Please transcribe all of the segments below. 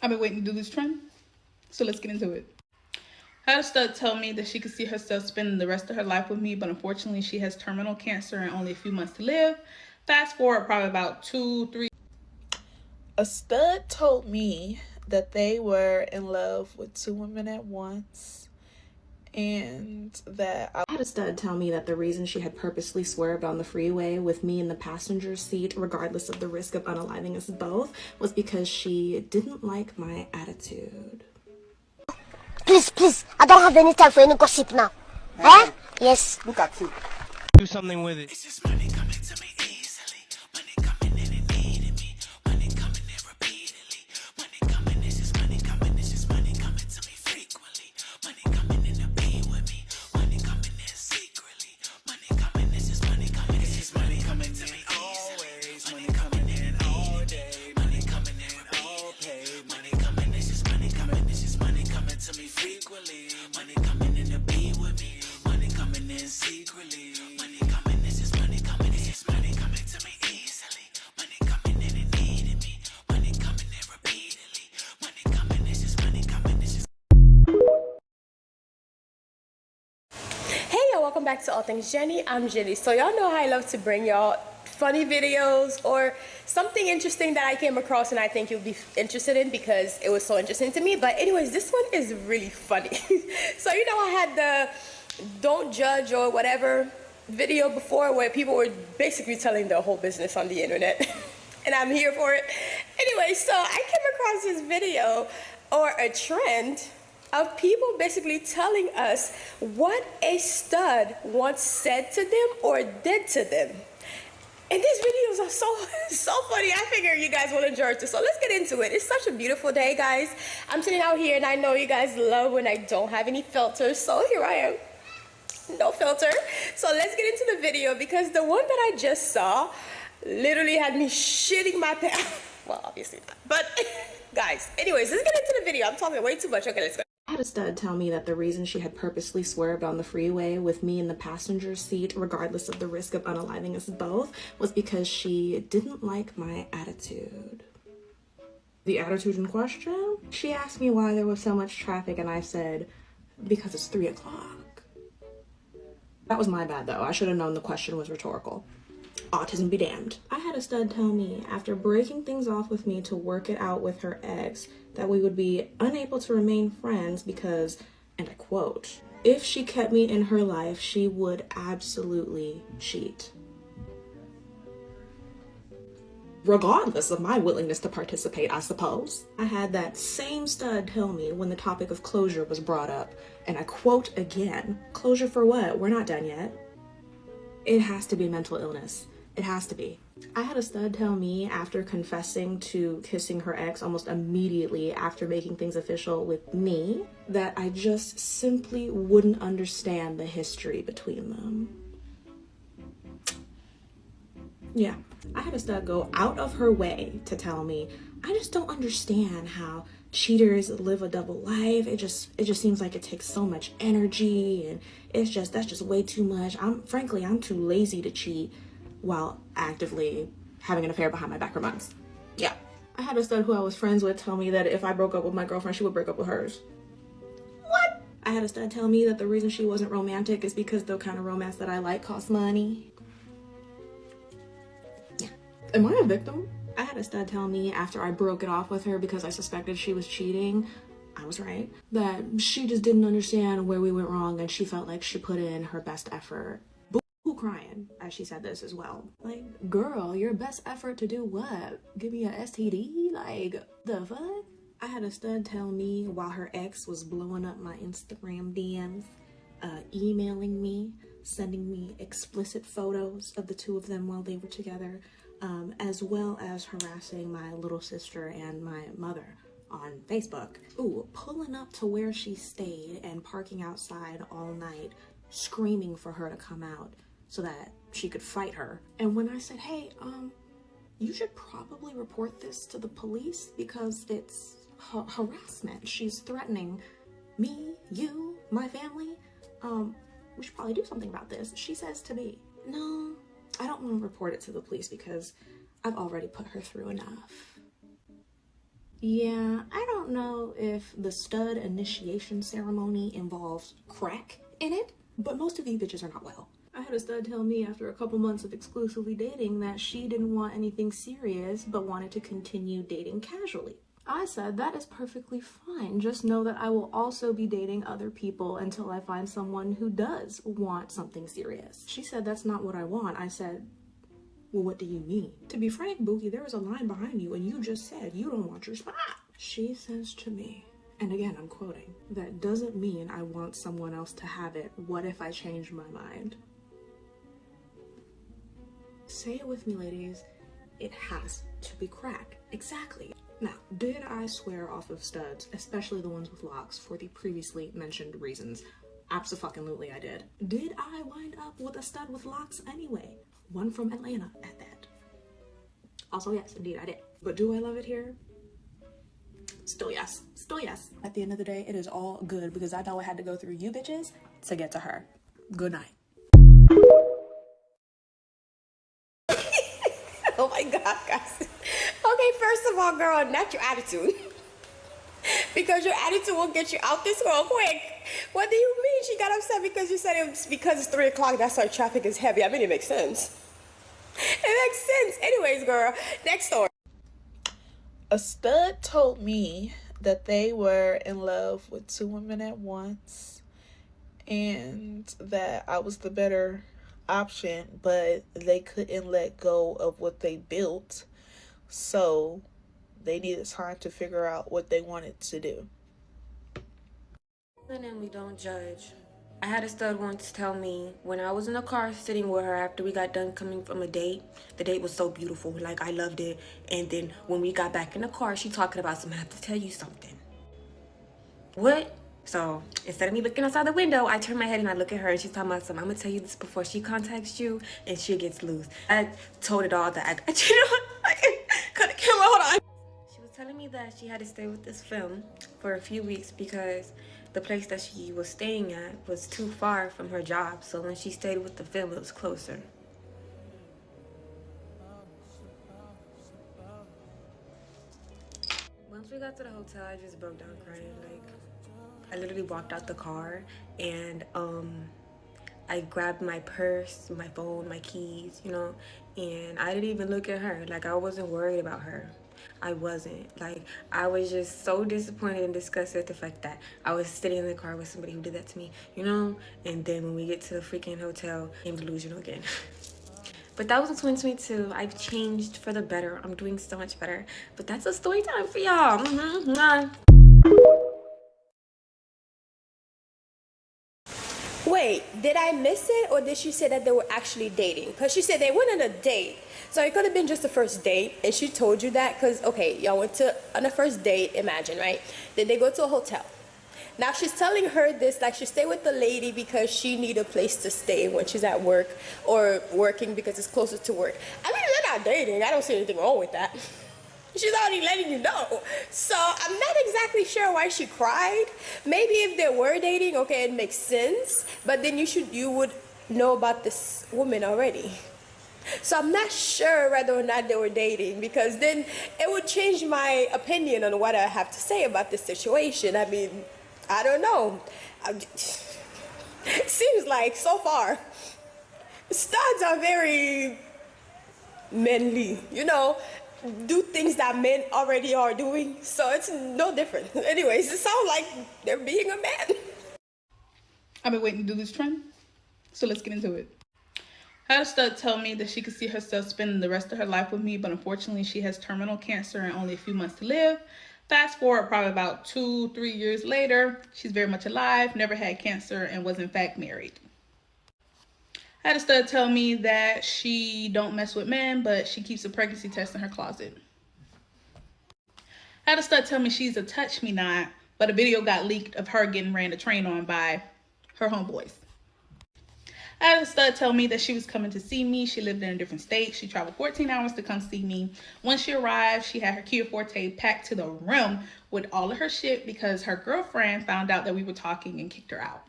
I've been waiting to do this trend, so let's get into it. I had a stud tell me that she could see herself spending the rest of her life with me, but unfortunately, she has terminal cancer and only a few months to live. Fast forward probably about 2, 3. A stud told me that they were in love with two women at once, and that I had a stud tell me that the reason she had purposely swerved on the freeway with me in the passenger seat, regardless of the risk of unaliving us both, was because she didn't like my attitude. Please, I don't have any time for any gossip now. Eh? Yes. Look at you. Do something with it. It's just money coming to me easily. Money coming in and needing me. Money coming in repeatedly. Money coming, it's just money coming. It's just money coming to me frequently. Money coming in to be with me. Money coming in secretly. Money coming, it's just money coming. It's just money coming to me always. Money coming in all day. Money coming in all paid. Money coming, it's just money coming. It's just money coming to me frequently. Money coming in to be with me. Money coming in secretly. Money coming, it's just money coming. It's just money coming to me easily. Money coming in and needing me. Money coming in repeatedly. Money coming, it's just money coming. It's just. Hey y'all, welcome back to All Things Jenny. I'm Jenny. So y'all know how I love to bring y'all funny videos or something interesting that I came across and I think you'll be interested in because it was so interesting to me. But anyways, this one is really funny. So you know I had the don't judge or whatever video before where people were basically telling their whole business on the internet. And I'm here for it. Anyway, so I came across this video or a trend of people basically telling us what a stud once said to them or did to them. And these videos are so funny. I figure you guys will enjoy it too. So let's get into it. It's such a beautiful day, guys. I'm sitting out here and I know you guys love when I don't have any filters. So here I am. No filter. So let's get into the video because the one that I just saw literally had me shitting my pants. Well, obviously not. But guys, anyways, let's get into the video. I'm talking way too much. Okay, let's go. I had a stud tell me that the reason she had purposely swerved on the freeway with me in the passenger seat, regardless of the risk of unaliving us both, was because she didn't like my attitude. The attitude in question? She asked me why there was so much traffic and I said, because it's 3 o'clock. That was my bad though. I should have known the question was rhetorical. Autism be damned. I had a stud tell me, after breaking things off with me to work it out with her ex, that we would be unable to remain friends because, and I quote, if she kept me in her life, she would absolutely cheat. Regardless of my willingness to participate, I suppose. I had that same stud tell me when the topic of closure was brought up, and I quote again, closure for what? We're not done yet. It has to be mental illness. It has to be. I had a stud tell me after confessing to kissing her ex almost immediately after making things official with me that I just simply wouldn't understand the history between them. Yeah, I had a stud go out of her way to tell me, I just don't understand how cheaters live a double life. It just seems like it takes so much energy and that's just way too much. I'm too lazy to cheat while actively having an affair behind my back for months. Yeah. I had a stud who I was friends with tell me that if I broke up with my girlfriend, she would break up with hers. What? I had a stud tell me that the reason she wasn't romantic is because the kind of romance that I like costs money. Yeah. Am I a victim? I had a stud tell me after I broke it off with her because I suspected she was cheating, I was right, that she just didn't understand where we went wrong and she felt like she put in her best effort. Boo crying as she said this as well. Like, girl, your best effort to do what? Give me a STD? Like, the fuck? I had a stud tell me while her ex was blowing up my Instagram DMs, emailing me, sending me explicit photos of the two of them while they were together, as well as harassing my little sister and my mother on Facebook. Ooh, pulling up to where she stayed and parking outside all night, screaming for her to come out so that she could fight her. And when I said, hey, you should probably report this to the police because it's harassment. She's threatening me, you, my family. We should probably do something about this. She says to me, no, I don't want to report it to the police because I've already put her through enough. Yeah, I don't know if the stud initiation ceremony involves crack in it, but most of you bitches are not well. I had a stud tell me after a couple months of exclusively dating that she didn't want anything serious but wanted to continue dating casually. I said, that is perfectly fine. Just know that I will also be dating other people until I find someone who does want something serious. She said, that's not what I want. I said, well, what do you mean? To be frank, Bookie, there was a line behind you and you just said you don't want your spot. She says to me, and again, I'm quoting, that doesn't mean I want someone else to have it. What if I change my mind? Say it with me, ladies. It has to be crack. Exactly. Now, did I swear off of studs, especially the ones with locks, for the previously mentioned reasons? Abso-fucking-lutely I did. Did I wind up with a stud with locks anyway? One from Atlanta at that. Also, yes, indeed I did. But do I love it here? Still yes. Still yes. At the end of the day, it is all good because I know I had to go through you bitches to get to her. Good night. Oh my God, guys. Okay, first of all, girl, not your attitude. Because your attitude will get you out this real quick. What do you mean she got upset because you said it was because it's 3 o'clock, that's why traffic is heavy? I mean, it makes sense. It makes sense. Anyways, girl, next story. A stud told me that they were in love with 2 women at once and that I was the better option, but they couldn't let go of what they built, so they needed time to figure out what they wanted to do. And then we don't judge. I had a stud once tell me when I was in the car sitting with her after we got done coming from a date, the date was so beautiful, like I loved it. And then when we got back in the car, she talking about something, I have to tell you something. What? So instead of me looking outside the window, I turn my head and I look at her and she's talking about something. I'm gonna tell you this before she contacts you and she gets loose. I told it all that I cheated on. I cut the camera, hold on. She was telling me that she had to stay with this film for a few weeks because the place that she was staying at was too far from her job. So when she stayed with the film, it was closer. Once we got to the hotel, I just broke down crying. Like, I literally walked out the car and I grabbed my purse, my phone, my keys, you know, and I didn't even look at her. Like, I wasn't worried about her. I wasn't. Like, I was just so disappointed and disgusted at the fact that I was sitting in the car with somebody who did that to me, you know? And then when we get to the freaking hotel, I'm delusional again. But that was in 2022. I've changed for the better. I'm doing so much better. But that's a story time for y'all. Wait, did I miss it or did she say that they were actually dating? Because she said they went on a date. So it could have been just the first date and she told you that because, okay, y'all went on a first date, imagine, right? Then they go to a hotel. Now she's telling her this, like she stayed with the lady because she need a place to stay when she's at work or working because it's closer to work. I mean, they're not dating. I don't see anything wrong with that. She's already letting you know. So I'm not exactly sure why she cried. Maybe if they were dating, okay, it makes sense. But then you would know about this woman already. So I'm not sure whether or not they were dating because then it would change my opinion on what I have to say about this situation. I mean, I don't know. It seems like so far, studs are very manly, you know, do things that men already are doing. So it's no different. Anyways, it sounds like they're being a man. I've been waiting to do this trend, so let's get into it. I had a stud tell me that she could see herself spending the rest of her life with me, but unfortunately she has terminal cancer and only a few months to live. Fast forward probably about 2-3 years later, she's very much alive, never had cancer, and was in fact married. I had a stud tell me that she don't mess with men, but she keeps a pregnancy test in her closet. I had a stud tell me she's a touch me not, but a video got leaked of her getting ran a train on by her homeboys. I had a stud tell me that she was coming to see me. She lived in a different state. She traveled 14 hours to come see me. When she arrived, she had her Kia Forte packed to the rim with all of her shit because her girlfriend found out that we were talking and kicked her out.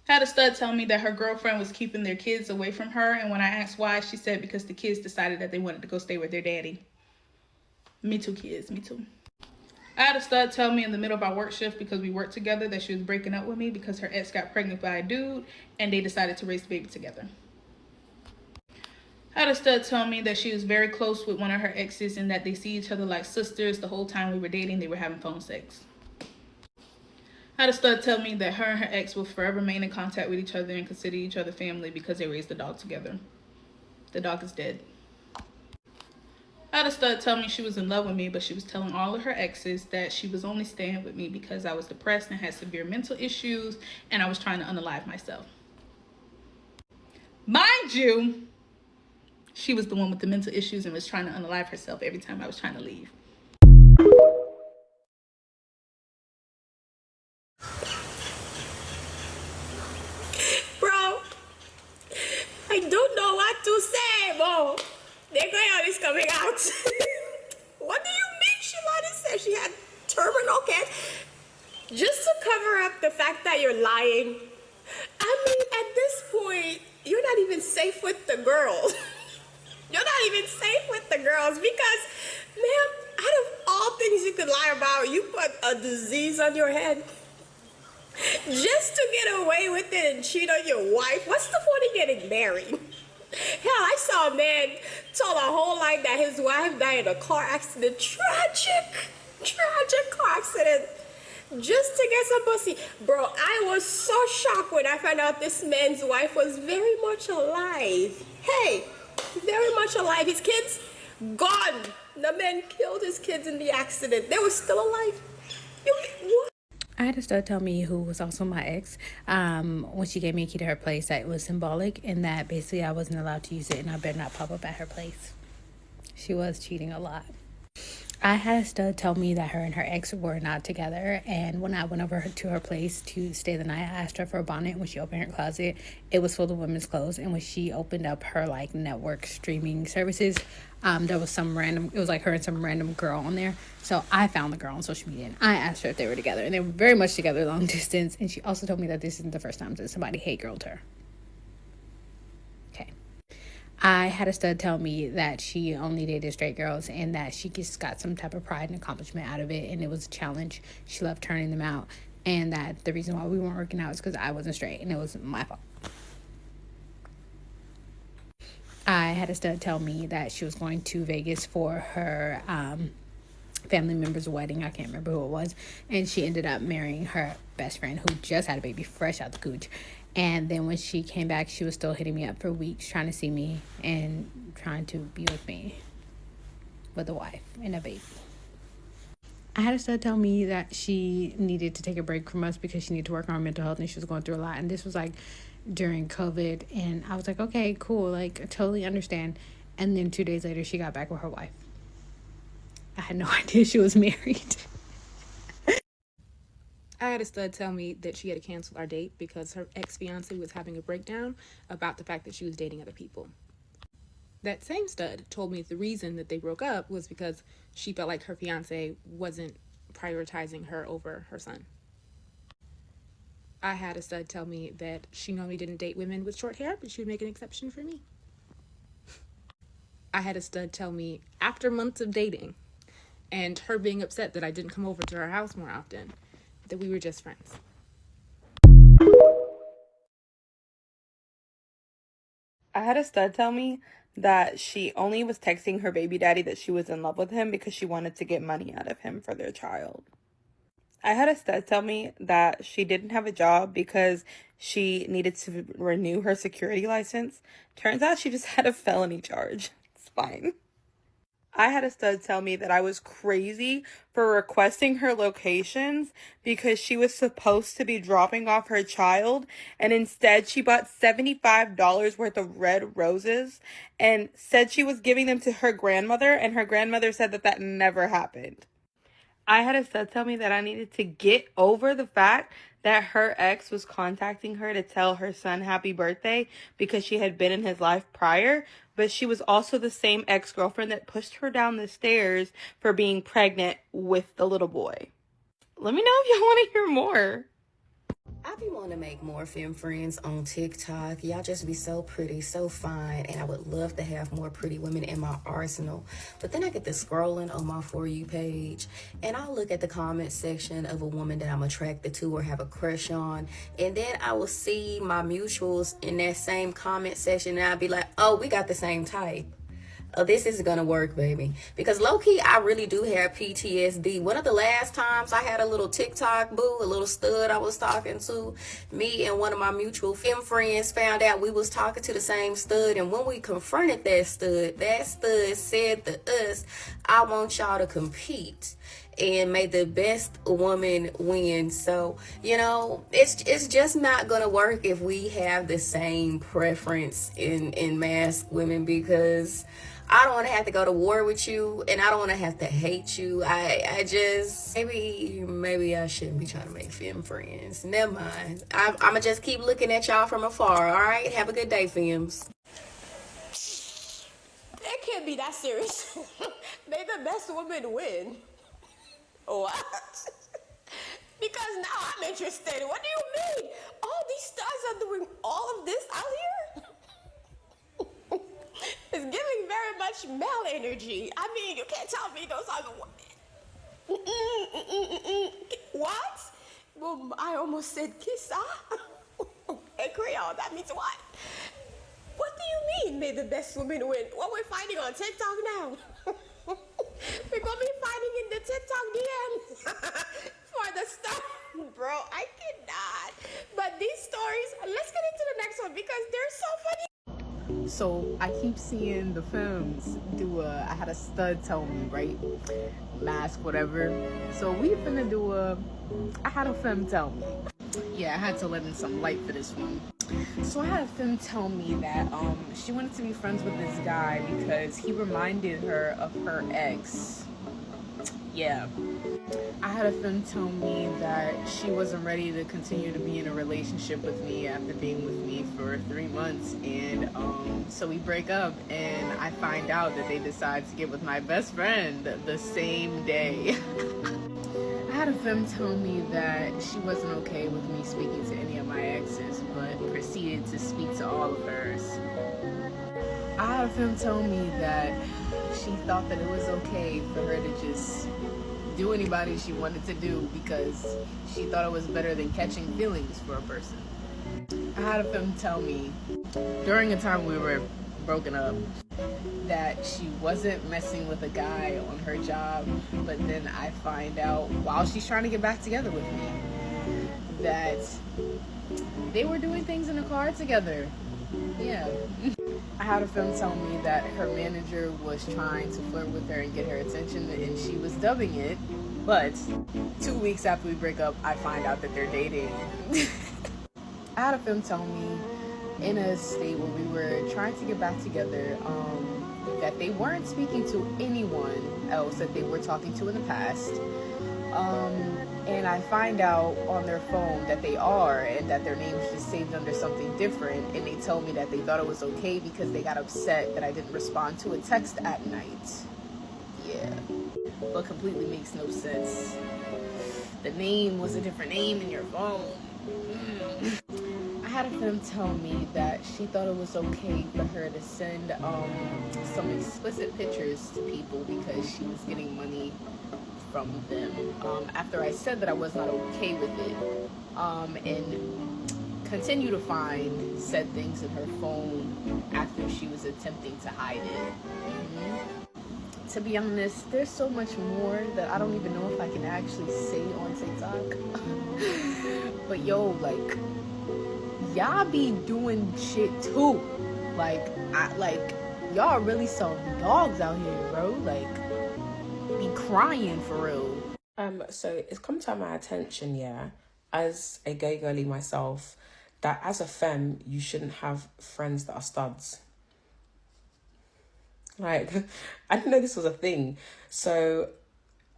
I had a stud tell me that her girlfriend was keeping their kids away from her, and when I asked why, she said because the kids decided that they wanted to go stay with their daddy. Me too, kids. Me too. I had a stud tell me in the middle of our work shift, because we worked together, that she was breaking up with me because her ex got pregnant by a dude and they decided to raise the baby together. I had a stud tell me that she was very close with one of her exes and that they see each other like sisters. The whole time we were dating, they were having phone sex. I had a stud tell me that her and her ex will forever remain in contact with each other and consider each other family because they raised the dog together. The dog is dead. I had a stud tell me she was in love with me, but she was telling all of her exes that she was only staying with me because I was depressed and had severe mental issues and I was trying to unalive myself. Mind you, she was the one with the mental issues and was trying to unalive herself every time I was trying to leave. Bro, I don't know what to say, bro. The girl is coming out. What do you mean she lied and said she had terminal cancer? Just to cover up the fact that you're lying. I mean, at this point, you're not even safe with the girls. You're not even safe with the girls because, ma'am, out of all things you could lie about, you put a disease on your head. Just to get away with it and cheat on your wife. What's the point of getting married? Hell, I saw a man tell a whole life that his wife died in a car accident. Tragic car accident. Just to get some pussy. Bro, I was so shocked when I found out this man's wife was very much alive. Hey, very much alive. His kids, gone. The man killed his kids in the accident. They were still alive. What? I had a stud tell me, who was also my ex, when she gave me a key to her place, that it was symbolic and that basically I wasn't allowed to use it and I better not pop up at her place. She was cheating a lot. I had a stud tell me that her and her ex were not together, and when I went over to her place to stay the night, I asked her for a bonnet. When she opened her closet, it was full of women's clothes, and when she opened up her like network streaming services, there was it was like her and some random girl on there. So I found the girl on social media and I asked her if they were together, and they were very much together long distance. And she also told me that this isn't the first time that somebody hate girled her. Okay. I had a stud tell me that she only dated straight girls and that she just got some type of pride and accomplishment out of it, and it was a challenge. She loved turning them out, and that the reason why we weren't working out is because I wasn't straight and it wasn't my fault. I had a stud tell me that she was going to Vegas for her family member's wedding. I can't remember who it was, and she ended up marrying her best friend who just had a baby fresh out the cooch. And then when she came back, she was still hitting me up for weeks, trying to see me and trying to be with me with a wife and a baby. I had a stud tell me that she needed to take a break from us because she needed to work on her mental health and she was going through a lot. And this was like during COVID. And I was like, okay, cool. Like, I totally understand. And then 2 days later, she got back with her wife. I had no idea she was married. I had a stud tell me that she had to cancel our date because her ex-fiance was having a breakdown about the fact that she was dating other people. That same stud told me the reason that they broke up was because she felt like her fiance wasn't prioritizing her over her son. I had a stud tell me that she normally didn't date women with short hair, but she would make an exception for me. I had a stud tell me after months of dating and her being upset that I didn't come over to her house more often, that we were just friends. I had a stud tell me that she only was texting her baby daddy that she was in love with him because she wanted to get money out of him for their child. I had a stud tell me that she didn't have a job because she needed to renew her security license. Turns out she just had a felony charge. It's fine. I had a stud tell me that I was crazy for requesting her locations because she was supposed to be dropping off her child, and instead she bought $75 worth of red roses and said she was giving them to her grandmother, and her grandmother said that that never happened. I had a stud tell me that I needed to get over the fact that her ex was contacting her to tell her son happy birthday because she had been in his life prior, but she was also the same ex-girlfriend that pushed her down the stairs for being pregnant with the little boy. Let me know if y'all want to hear more. I be wanting to make more femme friends on TikTok. Y'all just be so pretty, so fine, and I would love to have more pretty women in my arsenal. But then I get to scrolling on my For You page, and I'll look at the comment section of a woman that I'm attracted to or have a crush on, and then I will see my mutuals in that same comment section, and I'll be like, oh, we got the same type. Oh, this is gonna work, baby. Because low-key, I really do have PTSD. One of the last times I had a little TikTok boo, a little stud I was talking to, me and one of my mutual femme friends found out we was talking to the same stud. And when we confronted that stud said to us, I want y'all to compete. And may the best woman win. So, you know, it's just not gonna work if we have the same preference in masked women, because I don't want to have to go to war with you, and I don't want to have to hate you. I just, maybe I shouldn't be trying to make femme friends. Never mind. I'm gonna just keep looking at y'all from afar. All right, have a good day, femmes. It can't be that serious. May the best woman win. What? Because now I'm interested. What do you mean? All these stars are doing all of this out here? It's giving very much male energy. I mean, you can't tell me those are the women. What? Well, I almost said kissa. In Creole, that means what? What do you mean, may the best woman win? What we're fighting on TikTok now? We're gonna be fighting in the TikTok DM for the stuff. Bro, I cannot. But these stories, let's get into the next one because they're so funny. So I keep seeing the films do I had a stud tell me, right? Mask, whatever. So we finna do I had a femme tell me. Yeah, I had to let in some light for this one. So I had a femme tell me that she wanted to be friends with this guy because he reminded her of her ex. Yeah. I had a femme tell me that she wasn't ready to continue to be in a relationship with me after being with me for 3 months, and so we break up, and I find out that they decide to get with my best friend the same day. I had a femme tell me that she wasn't okay with me speaking to any of my exes, but proceeded to speak to all of hers. I had a femme tell me that she thought that it was okay for her to just do anybody she wanted to do because she thought it was better than catching feelings for a person. I had a femme tell me during a time we were broken up that she wasn't messing with a guy on her job, but then I find out while she's trying to get back together with me that they were doing things in the car together. Yeah. I had a femme tell me that her manager was trying to flirt with her and get her attention, and she was dubbing it, but 2 weeks after we break up, I find out that they're dating. I had a femme tell me in a state where we were trying to get back together, that they weren't speaking to anyone else that they were talking to in the past. And I find out on their phone that they are, and that their name's just saved under something different, and they tell me that they thought it was okay because they got upset that I didn't respond to a text at night. Yeah, but completely makes no sense. The name was a different name in your phone. I had a femme tell me that she thought it was okay for her to send some explicit pictures to people because she was getting money from them, after I said that I was not okay with it, and continue to find said things in her phone after she was attempting to hide it. To be honest, there's so much more that I don't even know if I can actually say on TikTok. But yo, like, y'all be doing shit too. Like, y'all really some dogs out here, bro. Like, be crying for real. So it's come to my attention, yeah, as a gay girly myself, that as a femme, you shouldn't have friends that are studs. Like, I didn't know this was a thing. So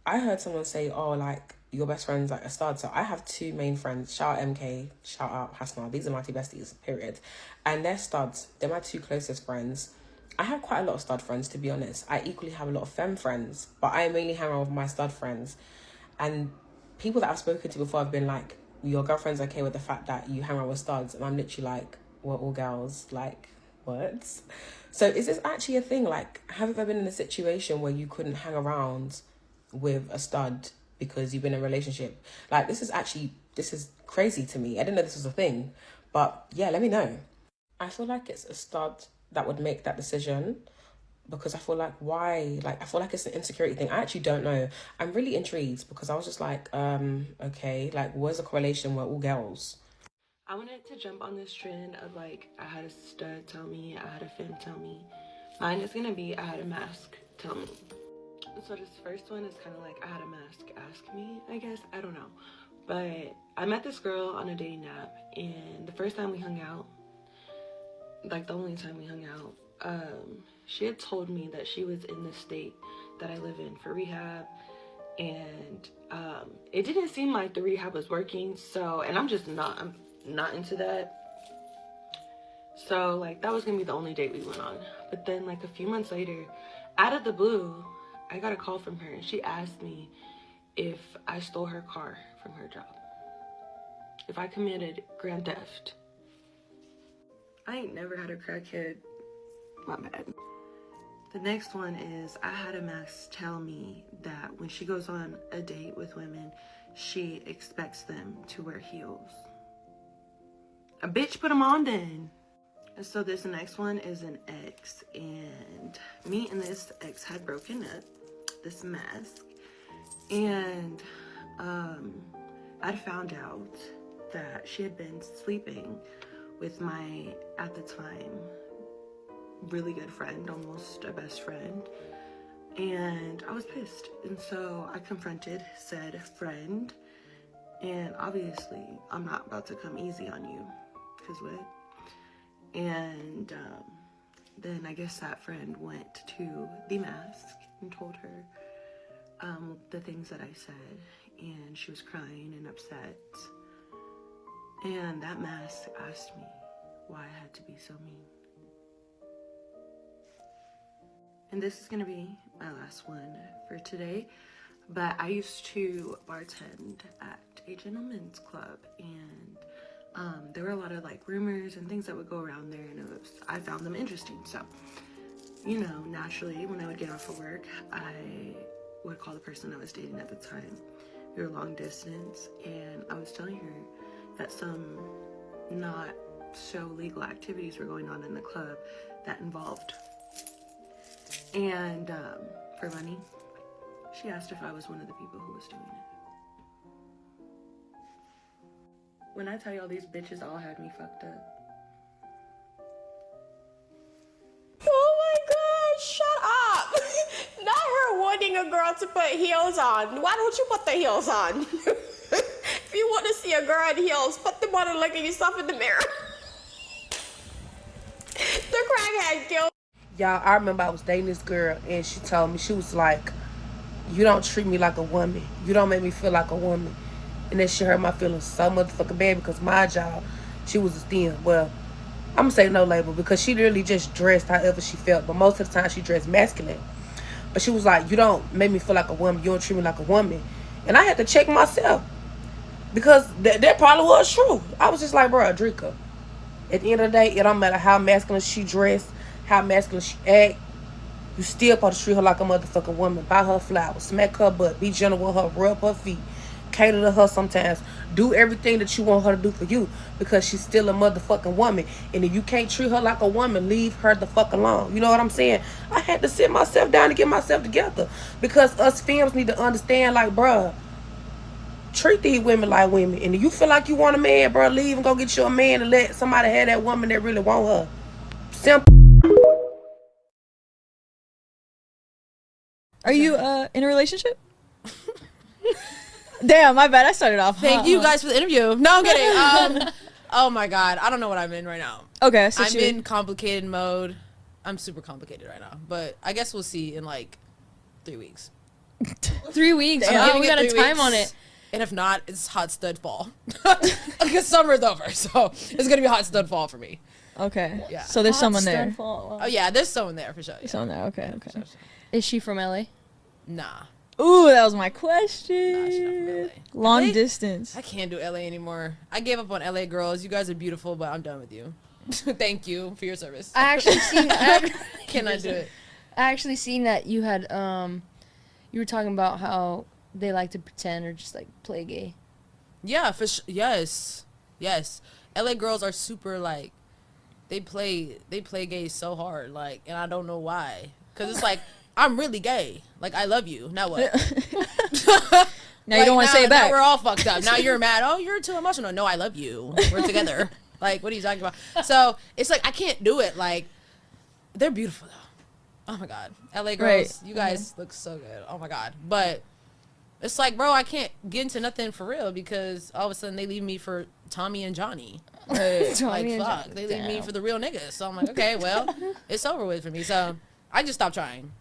I heard someone say, oh, like, your best friend's like a stud. So I have 2 main friends. Shout out MK, shout out Hasna. These are my 2 besties, period. And they're studs. They're my 2 closest friends. I have quite a lot of stud friends, to be honest. I equally have a lot of femme friends, but I mainly hang around with my stud friends. And people that I've spoken to before have been like, your girlfriend's okay with the fact that you hang around with studs, and I'm literally like, we're all girls, like, what? So is this actually a thing? Like, have you ever been in a situation where you couldn't hang around with a stud because you've been in a relationship? Like, this is crazy to me. I didn't know this was a thing, but yeah, let me know. I feel like it's a stud that would make that decision, because I feel like, why? Like, I feel like it's an insecurity thing. I actually don't know. I'm really intrigued, because I was just like, okay, like, where's the correlation? We're all girls. I wanted to jump on this trend of like, I had a stud tell me, I had a femme tell me. Mine is gonna be, I had a mask tell me. So this first one is kind of like, I had a mask ask me, I guess. I don't know. But I met this girl on a dating app, and the first time we hung out, like the only time we hung out, she had told me that she was in the state that I live in for rehab, and it didn't seem like the rehab was working, so, and I'm not into that. So like, that was gonna be the only date we went on. But then like a few months later, out of the blue, I got a call from her, and she asked me if I stole her car from her job, if I committed grand theft. I ain't never had a crackhead. My bad. The next one is, I had a mask tell me that when she goes on a date with women, she expects them to wear heels. A bitch, put them on then. And so this next one is an ex, and me and this ex had broken up, this mask, and I'd found out that she had been sleeping with my, at the time, really good friend, almost a best friend, and I was pissed. And so I confronted said friend, and obviously I'm not about to come easy on you, because what? And then I guess that friend went to the mask and told her the things that I said, and she was crying and upset. And that mask asked me why I had to be so mean. And this is gonna be my last one for today, but I used to bartend at a gentleman's club, and there were a lot of like rumors and things that would go around there, and I found them interesting. So, you know, naturally when I would get off of work, I would call the person I was dating at the time. We were long distance, and I was telling her that some not so legal activities were going on in the club that involved. And for money, she asked if I was one of the people who was doing it. When I tell y'all, these bitches all had me fucked up. Oh my god, shut up! Not her wanting a girl to put heels on. Why don't you put the heels on? If you want to see a girl in heels, put them on and look at yourself in the mirror. The crackhead killed. Y'all, I remember I was dating this girl, and she told me, she was like, you don't treat me like a woman. You don't make me feel like a woman. And that shit hurt my feelings so motherfucking bad, because my job, she was a STEM. Well, I'm gonna say no label, because she literally just dressed however she felt, but most of the time she dressed masculine. But she was like, you don't make me feel like a woman. You don't treat me like a woman. And I had to check myself, because that probably was true. I was just like, bro, Drika, at the end of the day, it don't matter how masculine she dressed, how masculine she act, you still supposed to treat her like a motherfucking woman. Buy her flowers, smack her butt, be gentle with her, rub her feet, cater to her sometimes, do everything that you want her to do for you, because she's still a motherfucking woman. And if you can't treat her like a woman, leave her the fuck alone. You know what I'm saying? I had to sit myself down to get myself together, because us femmes need to understand, like, bruh, treat these women like women. And if you feel like you want a man, bruh, leave and go get you a man and let somebody have that woman that really want her. Simple. Are you in a relationship? Damn, my bad. I started off. Thank you guys for the interview. No, I'm kidding. Oh my god, I don't know what I'm in right now. Okay, so I'm in complicated mode. I'm super complicated right now, but I guess we'll see in like 3 weeks. 3 weeks. Yeah, we got a time on it. And if not, it's hot stud fall. Because summer's over, so it's gonna be hot stud fall for me. Okay. Yeah. So there's someone there. Oh yeah, there's someone there for sure. Yeah. Someone there. Okay. Sure. Is she from LA? Nah. Ooh, that was my question. Long LA? distance. I can't do LA anymore. I gave up on LA girls. You guys are beautiful, but I'm done with you. Thank you for your service. I actually seen. Cannot do it. I actually seen that you had you were talking about how they like to pretend or just like play gay. Yeah, for sure. Yes. LA girls are super like they play gay so hard, like, and I don't know why. Cause it's like I'm really gay. Like I love you. Now what? Now you don't want to say it back. Now we're all fucked up. Now you're mad. Oh, you're too emotional. No, I love you. We're together. Like, what are you talking about? So it's like I can't do it. Like, they're beautiful though. Oh my god, LA girls, Right. you guys look so good. Oh my god, but it's like, bro, I can't get into nothing for real because all of a sudden they leave me for Tommy and Johnny. Like, Tommy and fuck, Johnny. they leave me Damn. for the real niggas. So I'm like, okay, well, it's over with for me. So I just stopped trying.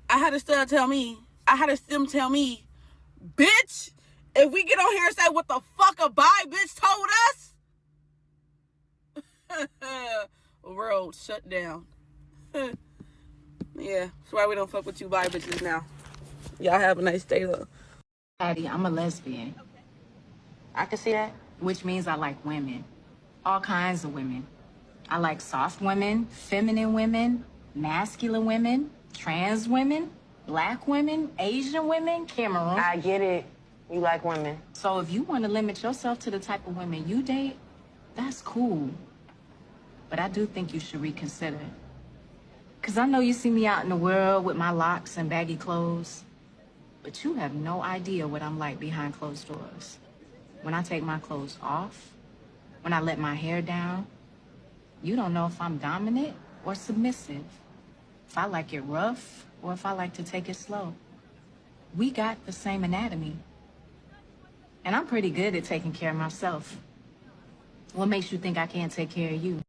I had a stud tell me, tell me, bitch, if we get on here and say what the fuck a bi bitch told us, world shut down. Yeah, that's why we don't fuck with you bi bitches now. Y'all have a nice day though. Patty, I'm a lesbian. I can see that. Which means I like women. All kinds of women. I like soft women, feminine women, masculine women, trans women, black women, Asian women, Cameroon. I get it. You like women. So if you want to limit yourself to the type of women you date, that's cool. But I do think you should reconsider. Because I know you see me out in the world with my locks and baggy clothes, but you have no idea what I'm like behind closed doors. When I take my clothes off, when I let my hair down, you don't know if I'm dominant or submissive, if I like it rough or if I like to take it slow. We got the same anatomy. And I'm pretty good at taking care of myself. What makes you think I can't take care of you?